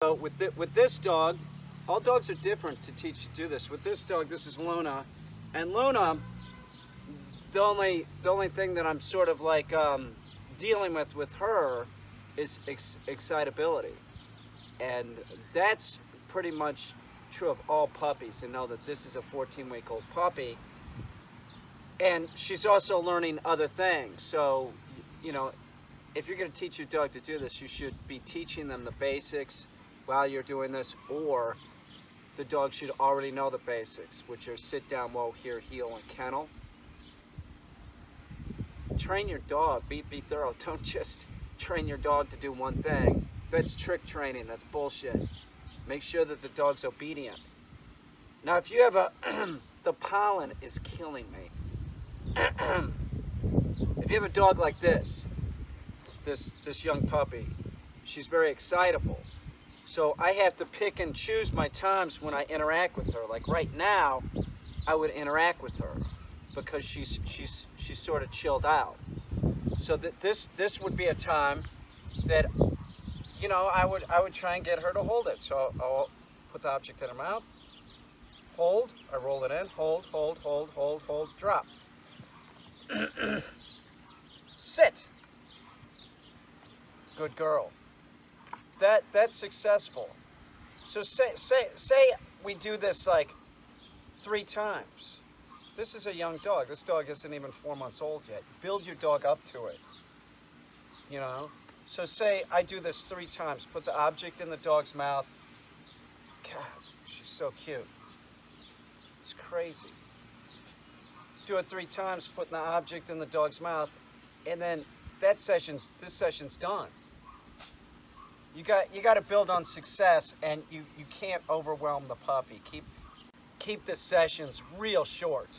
So with this dog, all dogs are different to teach you to do this. With this dog, this is Luna, and Luna, the only thing that I'm sort of like dealing with her is excitability, and that's pretty much true of all puppies. And know that this is a 14-week-old puppy, and she's also learning other things. So, you know, if you're going to teach your dog to do this, you should be teaching them the basics while you're doing this, or the dog should already know the basics, which are sit down, whoa, here, heel, and kennel. Train your dog, be thorough. Don't just train your dog to do one thing. That's trick training, that's bullshit. Make sure that the dog's obedient. Now, if you have a, the pollen is killing me. If you have a dog like this young puppy, she's very excitable. So I have to pick and choose my times when I interact with her. Like right now, I would interact with her because she's sort of chilled out. So that this would be a time that, you know, I would try and get her to hold it. So I'll put the object in her mouth, hold, I roll it in, hold, hold, hold, hold, hold, drop. Sit. Good girl. That's successful. So say we do this like 3 times. This is a young dog. This dog isn't even 4 months old yet. Build your dog up to it. You know? So say I do this 3 times. Put the object in the dog's mouth. God, she's so cute. It's crazy. Do it 3 times, putting the object in the dog's mouth, and then this session's done. You got to build on success, and you can't overwhelm the puppy. Keep the sessions real short.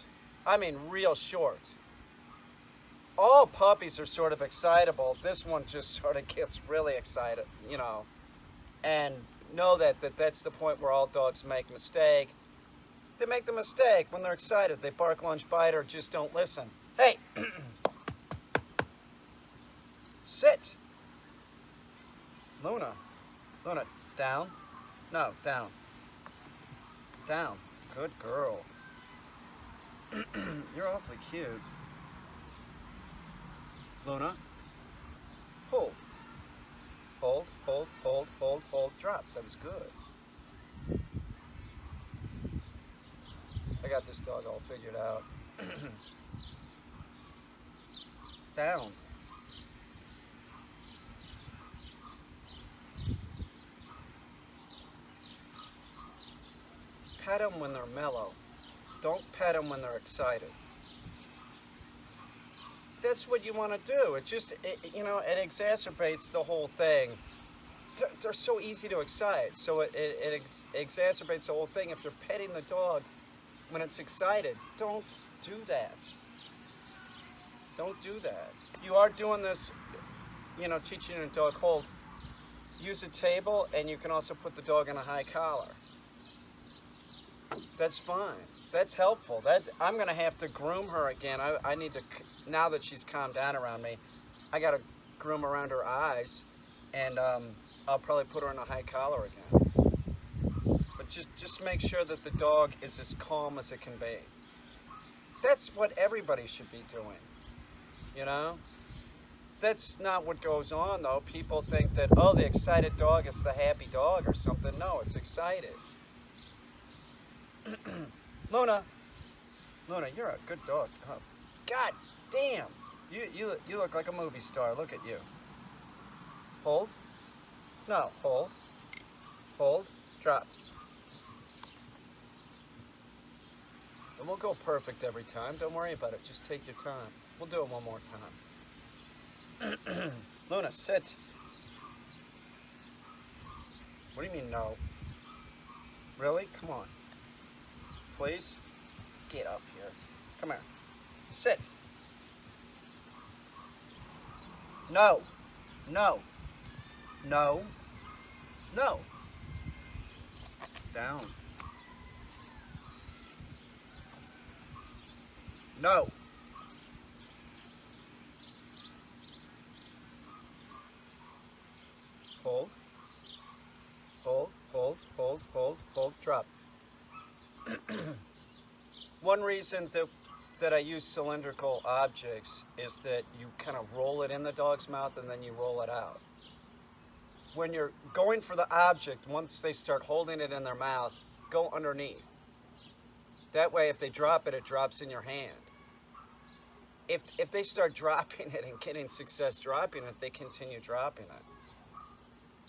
I mean real short. All puppies are sort of excitable. This one just sort of gets really excited, you know. And know that's the point where all dogs make a mistake. They make the mistake when they're excited. They bark, lunge, bite, or just don't listen. Hey, sit. Luna, down. No, down. Down. Good girl. You're awfully cute. Luna, hold. Hold, hold, hold, hold, hold, drop. That was good. I got this dog all figured out. Down. Pet them when they're mellow. Don't pet them when they're excited. That's what you want to do. It exacerbates the whole thing. They're so easy to excite, so it exacerbates the whole thing. If you're petting the dog when it's excited, don't do that. Don't do that. You are doing this, you know, teaching a dog hold. Use a table, and you can also put the dog in a high collar. That's fine. That's helpful. I'm going to have to groom her again. I need to, now that she's calmed down around me, I got to groom around her eyes, and I'll probably put her in a high collar again. But just make sure that the dog is as calm as it can be. That's what everybody should be doing, you know? That's not what goes on, though. People think that, oh, the excited dog is the happy dog or something. No, it's excited. Luna, you're a good dog. Oh, God damn. You look like a movie star. Look at you. Hold. No, hold. Hold. Drop. It won't go perfect every time. Don't worry about it. Just take your time. We'll do it one more time. Luna, sit. What do you mean no? Really? Come on. Please? Get up here. Come here. Sit. No. No. No. No. Down. No. Hold. Hold. Drop. One reason that I use cylindrical objects is that you kind of roll it in the dog's mouth and then you roll it out. When you're going for the object, once they start holding it in their mouth, go underneath. That way, if they drop it, it drops in your hand. If they start dropping it and getting success dropping it, they continue dropping it.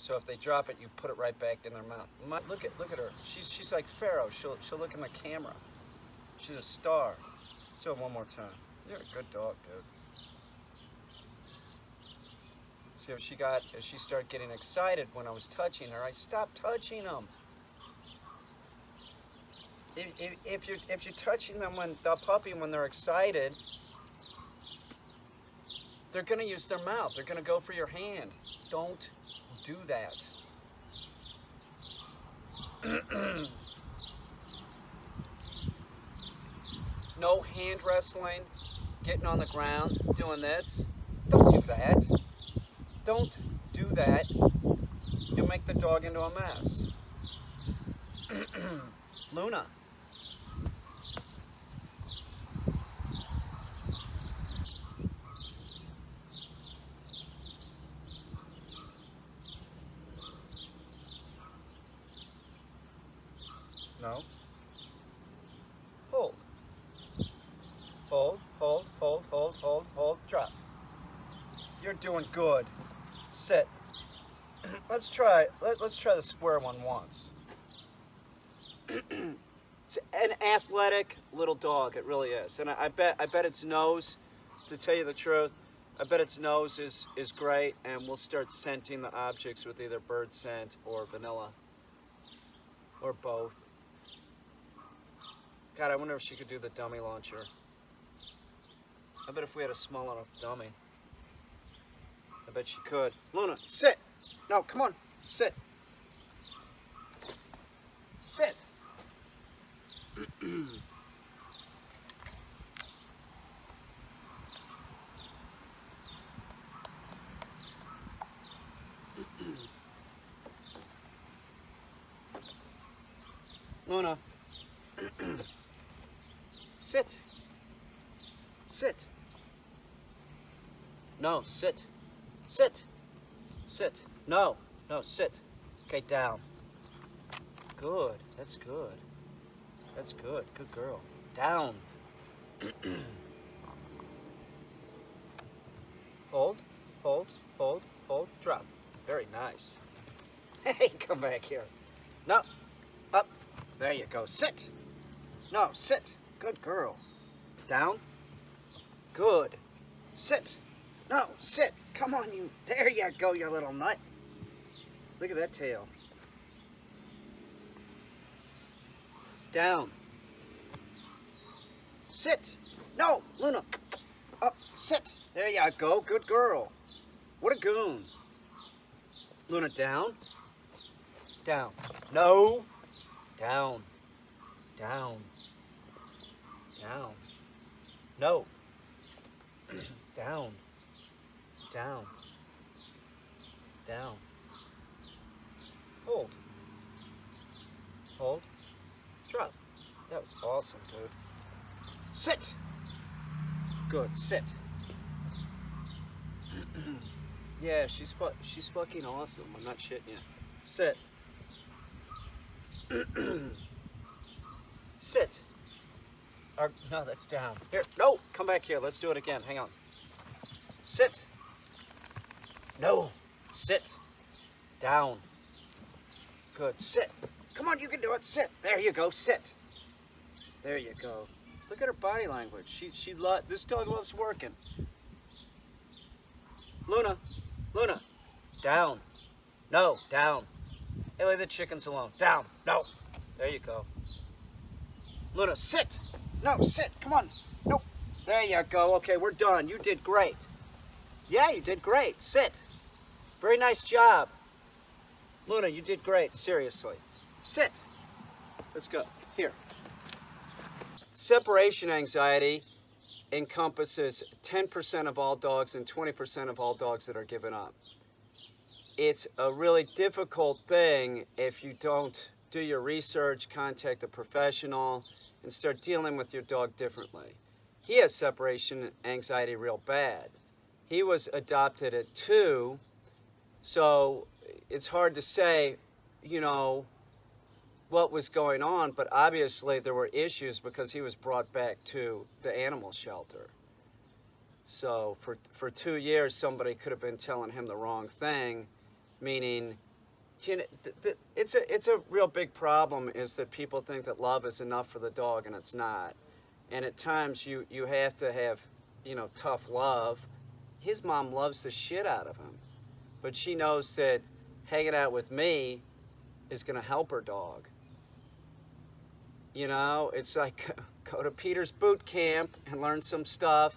So if they drop it, you put it right back in their mouth. Look at her. She's like Pharaoh. She'll look in the camera. She's a star. Let's do it one more time. You're a good dog, dude. See if she started getting excited when I was touching her. I stopped touching them. If you're touching them when the puppy when they're excited, they're gonna use their mouth. They're gonna go for your hand. Don't do that. No hand wrestling, getting on the ground, doing this. Don't do that. Don't do that. You'll make the dog into a mess. Luna. No. Hold. Hold, hold, hold, hold, hold, hold, drop. You're doing good. Sit. Let's try the square one once. It's an athletic little dog, it really is. And I bet its nose, to tell you the truth, I bet its nose is great, and we'll start scenting the objects with either bird scent or vanilla. Or both. God, I wonder if she could do the dummy launcher. I bet if we had a small enough dummy, I bet she could. Luna, sit. No, come on, sit. Sit. Luna. Sit. Sit. No, sit. Sit. Sit. No. No, sit. Okay, down. Good. That's good. That's good. Good girl. Down. Hold. Hold. Hold. Hold. Drop. Very nice. Hey, come back here. No. Up. There you go. Sit. No, sit. Good girl. Down. Good. Sit. No, sit. Come on, you. There you go, you little nut. Look at that tail. Down. Sit. No, Luna. Up. Sit. There you go. Good girl. What a goon. Luna, down. Down. No. Down. Down. Down. No. Down. Down. Down. Hold. Hold. Drop. That was awesome, dude. Sit. Good. Sit. Yeah, she's fucking awesome. I'm not shitting you. Sit. Sit. No, that's down. Here. No. Come back here. Let's do it again. Hang on. Sit. No. Sit. Down. Good. Sit. Come on, you can do it. Sit. There you go. Sit. There you go. Look at her body language. This dog loves working. Luna. Luna. Down. No. Down. Hey, leave the chickens alone. Down. No. There you go. Luna, sit. No, sit. Come on. Nope. There you go. Okay, we're done. You did great. Yeah, you did great. Sit. Very nice job. Luna, you did great. Seriously. Sit. Let's go. Here. Separation anxiety encompasses 10% of all dogs and 20% of all dogs that are given up. It's a really difficult thing if you don't do your research, contact a professional, and start dealing with your dog differently. He has separation anxiety real bad. He was adopted at 2, so it's hard to say, you know, what was going on, but obviously there were issues because he was brought back to the animal shelter. So for 2 years, somebody could have been telling him the wrong thing, meaning, you know, it's a real big problem is that people think that love is enough for the dog, and it's not. And at times you have to have, you know, tough love. His mom loves the shit out of him, but she knows that hanging out with me is going to help her dog. You know, it's like go to Peter's boot camp and learn some stuff,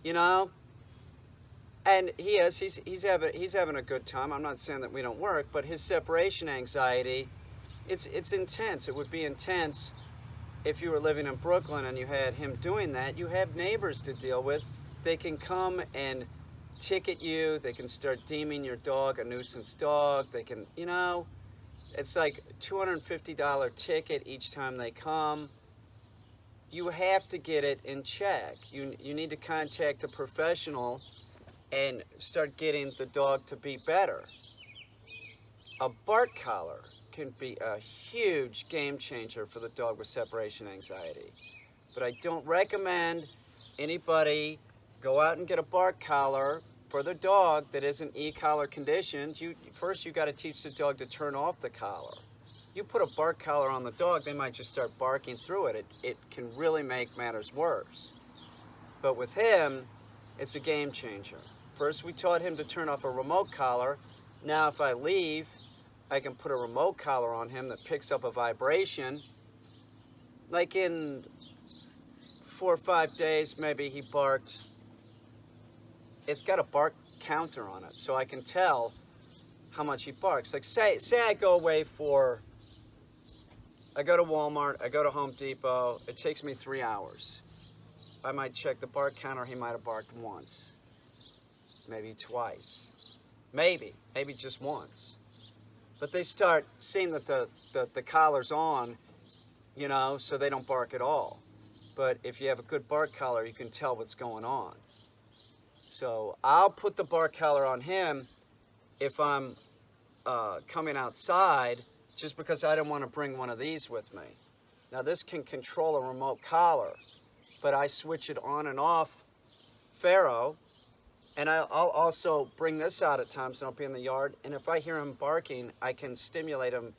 you know. And he's having a good time. I'm not saying that we don't work, but his separation anxiety, it's intense. It would be intense if you were living in Brooklyn and you had him doing that. You have neighbors to deal with. They can come and ticket you. They can start deeming your dog a nuisance dog. They can, you know, it's like $250 ticket each time they come. You have to get it in check. You need to contact a professional and start getting the dog to be better. A bark collar can be a huge game changer for the dog with separation anxiety. But I don't recommend anybody go out and get a bark collar for the dog that isn't e-collar conditioned. First you got to teach the dog to turn off the collar. You put a bark collar on the dog, they might just start barking through it. It can really make matters worse. But with him, it's a game changer. First we taught him to turn off a remote collar. Now if I leave, I can put a remote collar on him that picks up a vibration. Like in 4 or 5 days, maybe he barked. It's got a bark counter on it, so I can tell how much he barks. Like say I go away I go to Walmart, I go to Home Depot, it takes me 3 hours. I might check the bark counter, he might have barked once, maybe twice, maybe just once. But they start seeing that the collar's on, you know, so they don't bark at all. But if you have a good bark collar, you can tell what's going on. So I'll put the bark collar on him if I'm coming outside, just because I don't want to bring one of these with me. Now this can control a remote collar, but I switch it on and off Pharaoh, and I'll also bring this out at times and I'll be in the yard, and if I hear him barking, I can stimulate him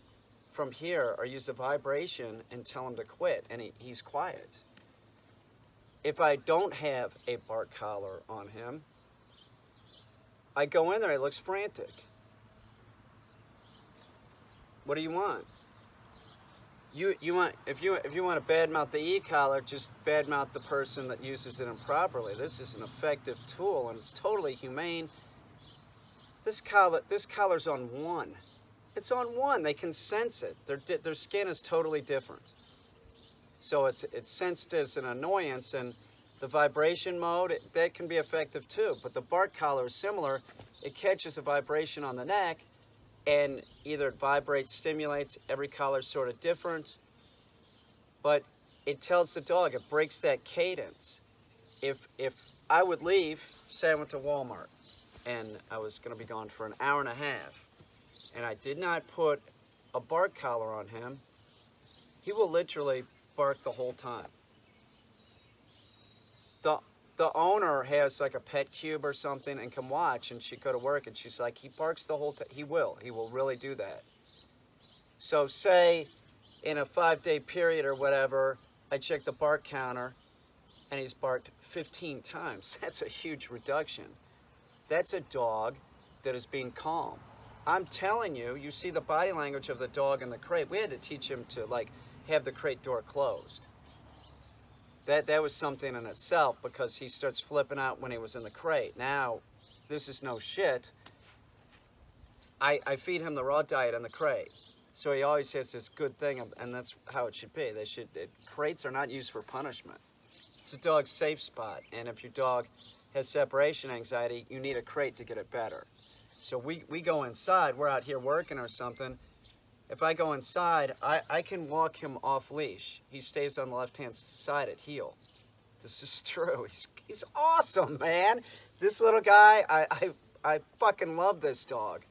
from here or use a vibration and tell him to quit, and he's quiet. If I don't have a bark collar on him, I go in there, he looks frantic. What do you want? You want if you want to badmouth the e-collar, just badmouth the person that uses it improperly. This is an effective tool and it's totally humane. This collar's on 1. It's on 1. They can sense it. Their skin is totally different. So it's sensed as an annoyance, and the vibration mode, that can be effective too. But the bark collar is similar. It catches a vibration on the neck, and either it vibrates, stimulates. Every collar's sort of different. But it tells the dog, it breaks that cadence. If I would leave, say I went to Walmart, and I was going to be gone for an hour and a half, and I did not put a bark collar on him, he will literally bark the whole time. The owner has like a pet cube or something and can watch, and she'd go to work and she's like, he barks the whole time. He will really do that. So say in a 5-day period or whatever, I check the bark counter and he's barked 15 times. That's a huge reduction. That's a dog that is being calm. I'm telling you, you see the body language of the dog in the crate. We had to teach him to like have the crate door closed. That was something in itself, because he starts flipping out when he was in the crate. Now, this is no shit. I feed him the raw diet in the crate. So he always has this good thing, and that's how it should be. Crates are not used for punishment. It's a dog's safe spot, and if your dog has separation anxiety, you need a crate to get it better. So we go inside, we're out here working or something, if I go inside, I can walk him off leash. He stays on the left-hand side at heel. This is true. He's awesome, man. This little guy, I fucking love this dog.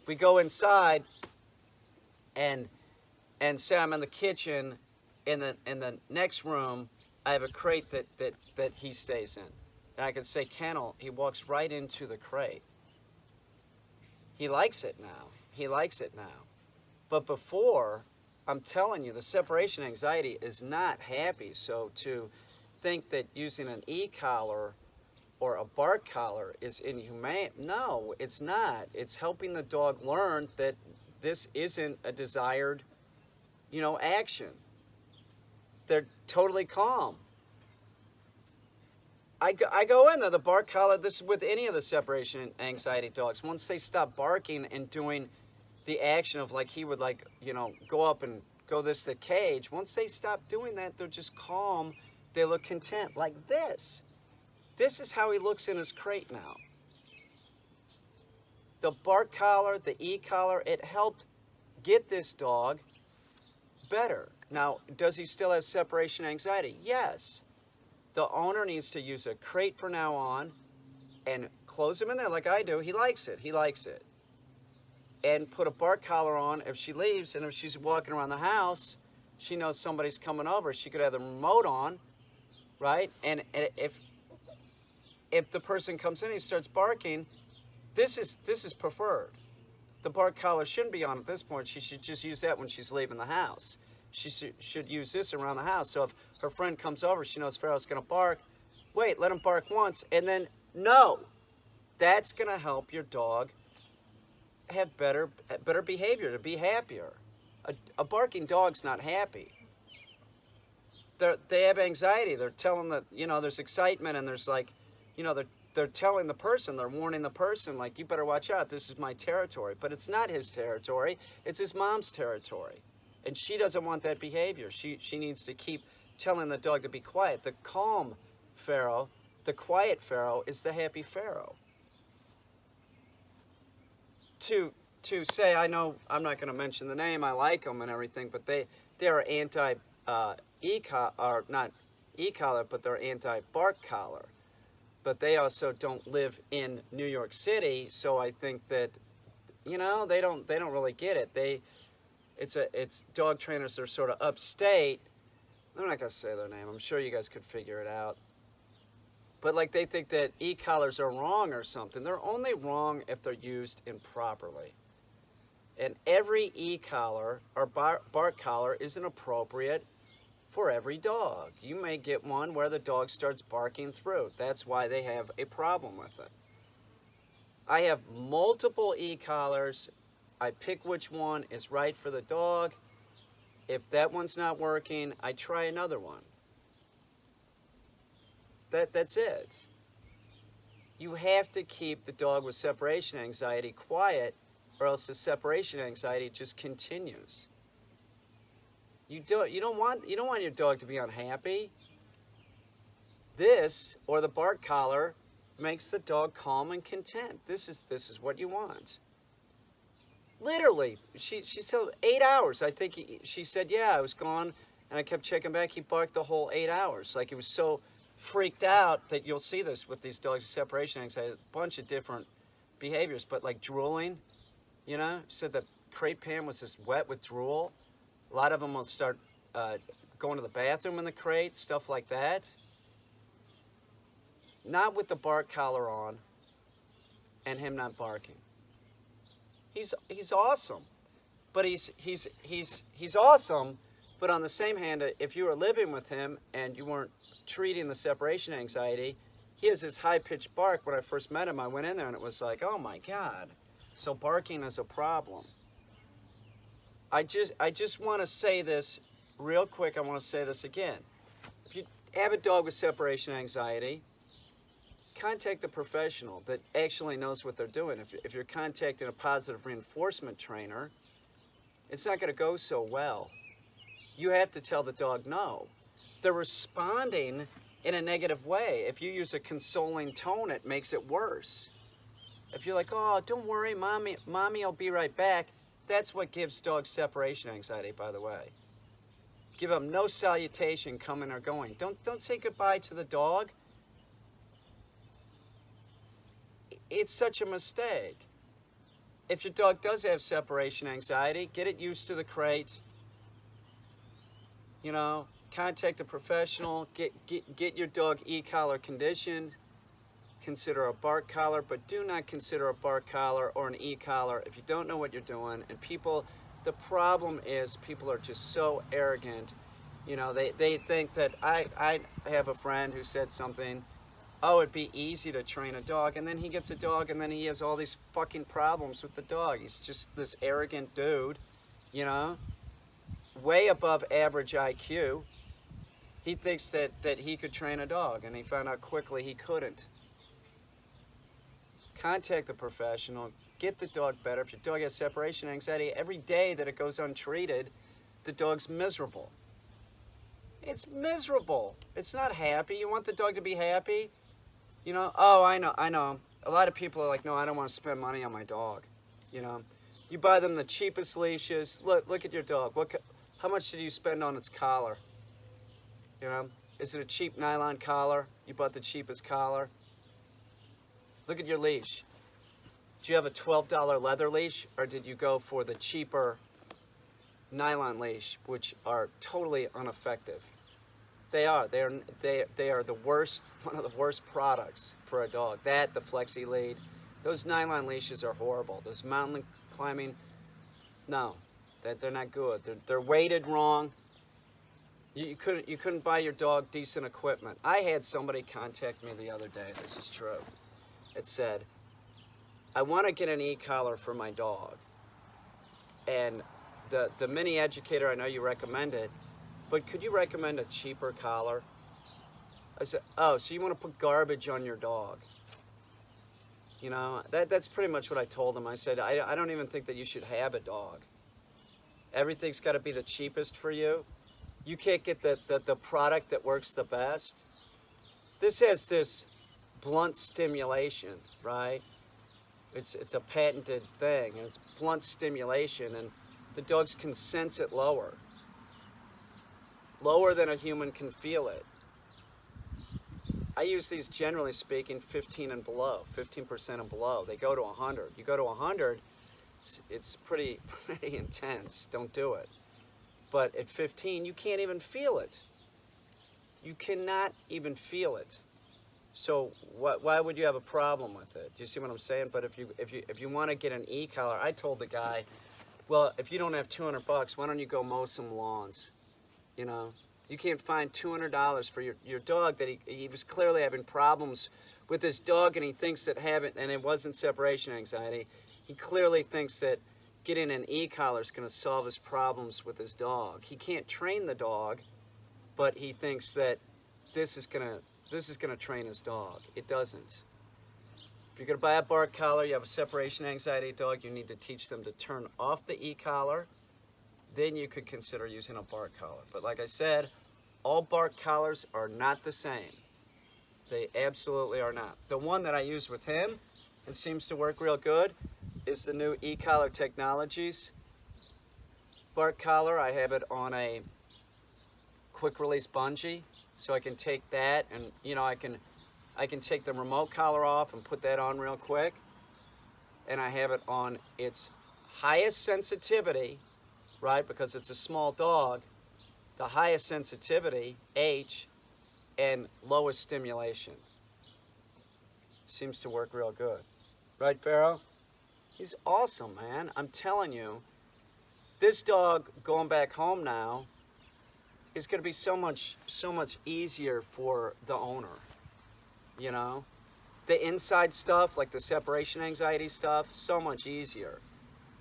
We go inside, and say I'm in the kitchen, in the next room, I have a crate that he stays in. And I can say kennel, he walks right into the crate. He likes it now. He likes it now. But before, I'm telling you, the separation anxiety is not happy. So to think that using an e-collar or a bark collar is inhumane, no, it's not. It's helping the dog learn that this isn't a desired, action. They're totally calm. I go in there, the bark collar, this is with any of the separation anxiety dogs. Once they stop barking and doing the action of he would go up and go the cage, once they stop doing that, they're just calm. They look content, like this. This is how he looks in his crate now. The bark collar, the e-collar, it helped get this dog better. Now, does he still have separation anxiety? Yes. The owner needs to use a crate from now on and close him in there like I do. He likes it. He likes it. And put a bark collar on if she leaves, and if she's walking around the house, she knows somebody's coming over. She could have the remote on, right? And if the person comes in and he starts barking, this is preferred. The bark collar shouldn't be on at this point. She should just use that when she's leaving the house. She should use this around the house. So if her friend comes over, she knows Pharaoh's going to bark. Wait, let him bark once, and then no. That's going to help your dog have better behavior, to be happier. A barking dog's not happy. They have anxiety. They're telling that, there's excitement, and there's they're telling the person, they're warning the person, you better watch out, this is my territory. But it's not his territory, it's his mom's territory. And she doesn't want that behavior. She needs to keep telling the dog to be quiet. The calm Pharaoh, the quiet Pharaoh, is the happy Pharaoh. To say, I know I'm not going to mention the name, I like them and everything, but they are anti or not e-collar, but they're anti-bark collar. But they also don't live in New York City, so I think that they don't really get it. It's dog trainers that are sort of upstate. I'm not going to say their name. I'm sure you guys could figure it out. But they think that e-collars are wrong or something. They're only wrong if they're used improperly. And every e-collar or bark collar isn't appropriate for every dog. You may get one where the dog starts barking through. That's why they have a problem with it. I have multiple e-collars. I pick which one is right for the dog. If that one's not working, I try another one. That's it. You have to keep the dog with separation anxiety quiet, or else the separation anxiety just continues. You don't want your dog to be unhappy. This or the bark collar makes the dog calm and content. This is what you want. Literally, she's telling 8 hours. I think she said, yeah, I was gone, and I kept checking back. He barked the whole 8 hours. He was so freaked out that you'll see this with these dogs with separation anxiety, a bunch of different behaviors, but drooling, said the crate pan was just wet with drool. A lot of them will start going to the bathroom in the crate, stuff like that. Not with the bark collar on and him not barking. He's awesome, but he's awesome. But on the same hand, if you were living with him and you weren't treating the separation anxiety, he has this high-pitched bark. When I first met him, I went in there and it was like, oh my God. So barking is a problem. I just want to say this real quick. I want to say this again. If you have a dog with separation anxiety, contact a professional that actually knows what they're doing. If you're contacting a positive reinforcement trainer, it's not going to go so well. You have to tell the dog no. They're responding in a negative way. If you use a consoling tone, it makes it worse. If you're like, oh, don't worry, mommy will be right back, That's what gives dogs separation anxiety, by the way. Give them no salutation coming or going. Don't say goodbye to the dog. It's such a mistake. If your dog does have separation anxiety, get it used to the crate. You know, contact a professional. Get your dog e-collar conditioned. Consider a bark collar, but do not consider a bark collar or an e-collar if you don't know what you're doing. And people, the problem is people are just so arrogant. You know, they think that I have a friend who said something, oh, it'd be easy to train a dog, and then he gets a dog and then he has all these fucking problems with the dog. He's just this arrogant dude, you know, way above average IQ. He thinks that he could train a dog, and he found out quickly he couldn't. Contact a professional, get the dog better. If your dog has separation anxiety, every day that it goes untreated, the dog's miserable. It's miserable. It's not happy. You want the dog to be happy? You know, oh, I know. A lot of people are like, no, I don't want to spend money on my dog. You know, you buy them the cheapest leashes. Look at your dog. How much did you spend on its collar? You know, is it a cheap nylon collar? You bought the cheapest collar. Look at your leash. Do you have a $12 leather leash, or did you go for the cheaper nylon leash, which are totally ineffective? They are the worst, one of the worst products for a dog. That, the flexi lead, those nylon leashes are horrible. Those mountain climbing, no, they're not good. They're weighted wrong. You couldn't buy your dog decent equipment. I had somebody contact me the other day. This is true. It said, I want to get an e-collar for my dog. And the mini educator, I know you recommended, but could you recommend a cheaper collar? I said, oh, so you want to put garbage on your dog? You know, that's pretty much what I told him. I said, I don't even think that you should have a dog. Everything's got to be the cheapest for you. You can't get the product that works the best. This has this blunt stimulation, right? It's a patented thing, and it's blunt stimulation, and the dogs can sense it lower than a human can feel it. I use these, generally speaking, 15 and below, 15% and below. They go to 100. You go to 100, it's pretty intense. Don't do it. But at 15, you can't even feel it. You cannot even feel it. So why would you have a problem with it? Do you see what I'm saying? But if you want to get an e-collar, I told the guy, well, if you don't have $200, why don't you go mow some lawns? You know, you can't find $200 for your dog that he was clearly having problems with his dog, and he thinks that and it wasn't separation anxiety. He clearly thinks that getting an e-collar is going to solve his problems with his dog. He can't train the dog, but he thinks that this is going to train his dog. It doesn't. If you're going to buy a bark collar, you have a separation anxiety dog, you need to teach them to turn off the e-collar. Then you could consider using a bark collar. But like I said, all bark collars are not the same. They absolutely are not. The one that I use with him and seems to work real good is the new e-collar technologies bark collar. I have it on a quick release bungee, so I can take that, and you know, I can take the remote collar off and put that on real quick, and I have it on its highest sensitivity, right, because it's a small dog, the highest sensitivity, H, and lowest stimulation. Seems to work real good. Right, Pharaoh? He's awesome, man. I'm telling you, this dog going back home now is going to be so much easier for the owner. You know, the inside stuff, like the separation anxiety stuff, so much easier.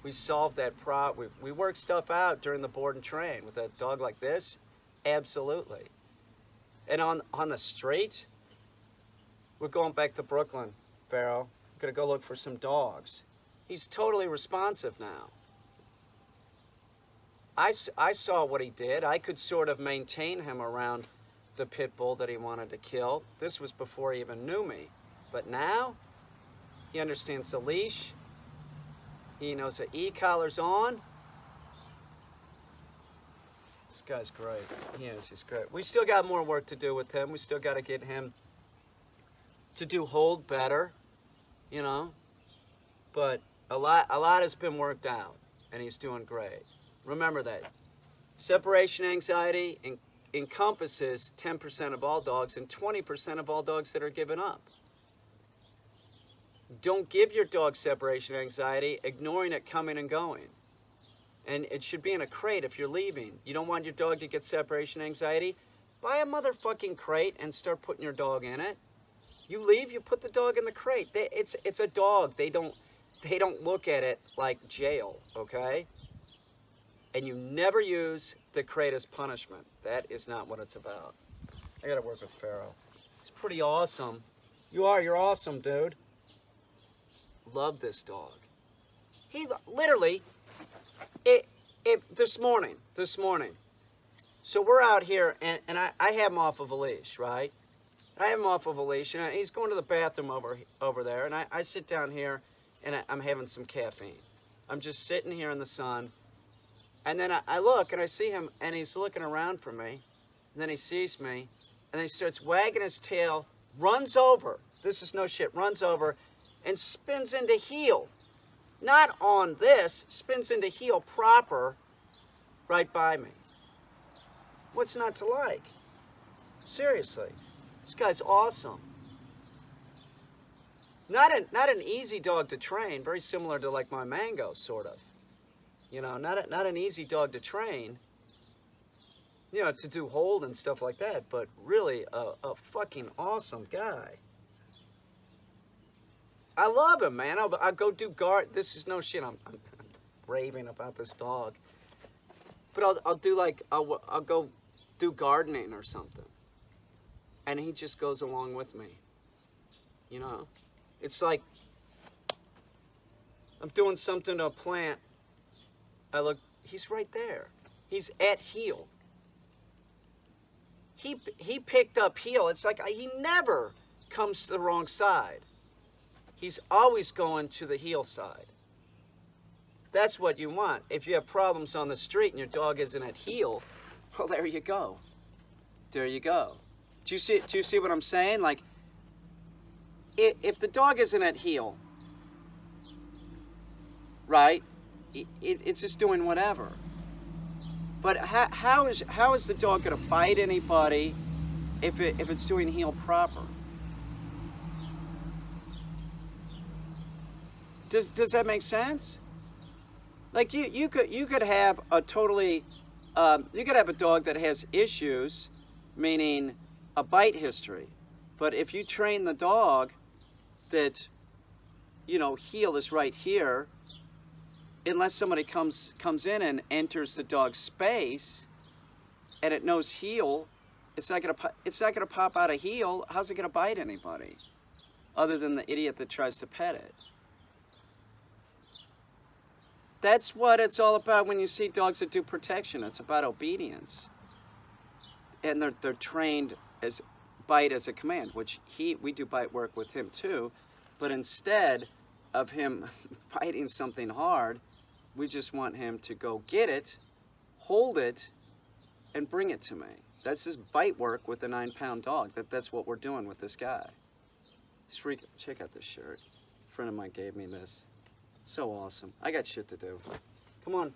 We solved that problem. We worked stuff out during the board and train with a dog like this. Absolutely. And on the street, we're going back to Brooklyn, Pharaoh. We're going to go look for some dogs. He's totally responsive now. I saw what he did. I could sort of maintain him around the pit bull that he wanted to kill. This was before he even knew me. But now, he understands the leash. He knows the e-collar's on. This guy's great. He is. He's great. We still got more work to do with him. We still got to get him to do hold better, you know. But a lot has been worked out, and he's doing great. Remember that. Separation anxiety encompasses 10% of all dogs and 20% of all dogs that are given up. Don't give your dog separation anxiety, ignoring it coming and going. And it should be in a crate if you're leaving. You don't want your dog to get separation anxiety? Buy a motherfucking crate and start putting your dog in it. You leave, you put the dog in the crate. It's a dog. They don't look at it like jail, okay? And you never use the crate as punishment. That is not what it's about. I gotta work with Pharaoh. He's pretty awesome. You're awesome, dude. Love this dog. He literally, this morning. So we're out here, and I have him off of a leash, right? I have him off of a leash, and he's going to the bathroom over there, and I sit down here, and I'm having some caffeine. I'm just sitting here in the sun, and then I look, and I see him, and he's looking around for me, and then he sees me, and then he starts wagging his tail, runs over, this is no shit, runs over, and spins into heel. Not on this, spins into heel proper right by me. What's not to like? Seriously, this guy's awesome. Not an easy dog to train, very similar to like my Mango, sort of. You know, not an easy dog to train, you know, to do hold and stuff like that, but really a fucking awesome guy. I love him, man. I'll go do guard. This is no shit. I'm raving about this dog. But I'll do like, I'll go do gardening or something. And he just goes along with me. You know? It's like, I'm doing something to a plant. I look, he's right there. He's at heel. He picked up heel. It's like he never comes to the wrong side. He's always going to the heel side. That's what you want. If you have problems on the street and your dog isn't at heel, well, there you go. There you go. Do you see what I'm saying? Like, if the dog isn't at heel, right? It's just doing whatever. But how is the dog going to bite anybody if it's doing heel proper? Does that make sense? Like you could have a totally you could have a dog that has issues, meaning a bite history, but if you train the dog that, you know, heel is right here, unless somebody comes in and enters the dog's space, and it knows heel, it's not gonna pop out of heel. How's it gonna bite anybody, other than the idiot that tries to pet it? That's what it's all about when you see dogs that do protection. It's about obedience. And they're trained as bite as a command, which we do bite work with him too, but instead of him biting something hard, we just want him to go get it, hold it, and bring it to me. That's his bite work with a 9-pound dog. That's what we're doing with this guy. Check out this shirt. A friend of mine gave me this. So awesome. I got shit to do. Come on.